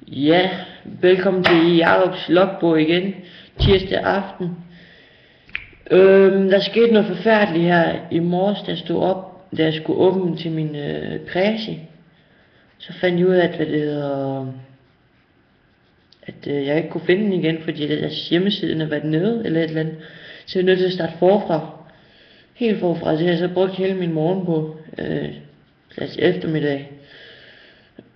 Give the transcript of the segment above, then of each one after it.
Ja, velkommen til Jacobs logbog igen, tirsdag aften. Der skete noget forfærdeligt her i morges, da jeg stod op, da jeg skulle åbne til min præsi. Så fandt jeg ud af, at jeg ikke kunne finde den igen, fordi deres hjemmeside havde været nede, eller et eller andet. Så jeg er nødt til at starte forfra. Helt forfra, så jeg så brugt hele min morgen på, altså eftermiddag.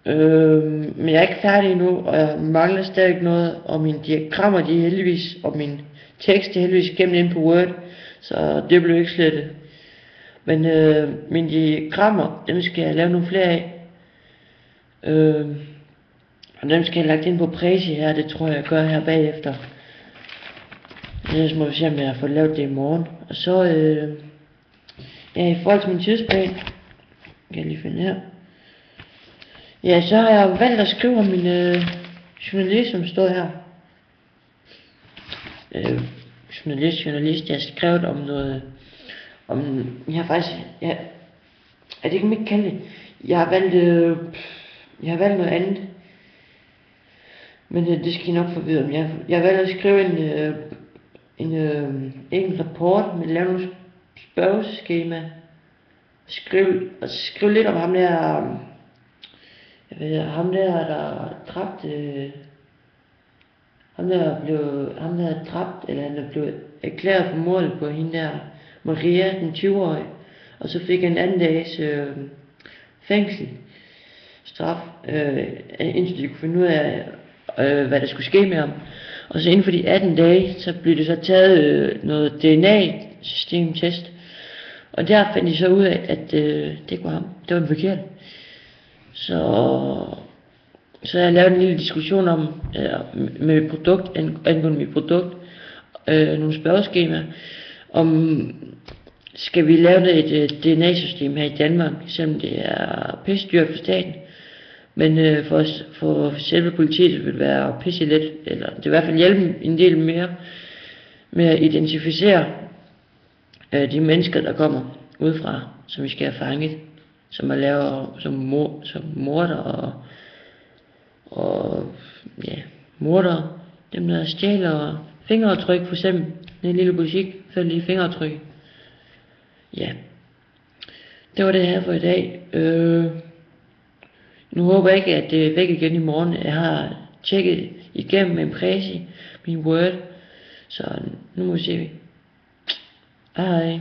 Men jeg er ikke færdig endnu, og jeg mangler stadig noget, og mine diagrammer, de er heldigvis, og min tekst er heldigvis gemt ind på Word, så det blev ikke slettet. Men mine diagrammer, dem skal jeg lave nogle flere af. Og dem skal jeg have lagt ind på Prezi her, det tror jeg gør her bagefter. Så må vi se, om jeg får lavet det i morgen. Og så, ja, i forhold til min tidsplan, kan jeg lige finde her. Ja, så har jeg valgt at skrive om min journalist, som står her. Journalist, jeg har skrevet om noget, jeg har faktisk, det kan man ikke kalde det. Jeg har valgt noget andet. Men det skal I nok få at vide om. Jeg har valgt at skrive en rapport med lave nogle spørgeskema. Skrive lidt om ham der, ham der dræbte, ham der er dræbt, eller han er blevet erklæret for mordet på hende der, Maria, den 20-årige, og så fik han en anden dags fængsel, straf, indtil de kunne finde ud af, hvad der skulle ske med ham. Og så inden for de 18 dage, så blev det så taget noget DNA-systemtest, og der fandt de så ud af, at det var ham, det var en forkert. Så jeg lavede en lille diskussion om med produkt, angående mit produkt, nogle spørgeskemaer, om skal vi lave et DNA-system her i Danmark, selvom det er pisse dyrt for staten, men for selve politiet vil det være pisse let, eller det vil i hvert fald hjælpe en del mere med at identificere de mennesker, der kommer udefra, som vi skal have fanget, som er lavet som morder og ja, morder, dem der stjæler fingeraftryk for eksempel, en lille butik, følg lige fingeraftryk. Ja, det var det her for i dag. Nu håber jeg ikke, at det er væk igen i morgen. Jeg har tjekket igennem min Prezi, min Word, så nu må vi se. Hej.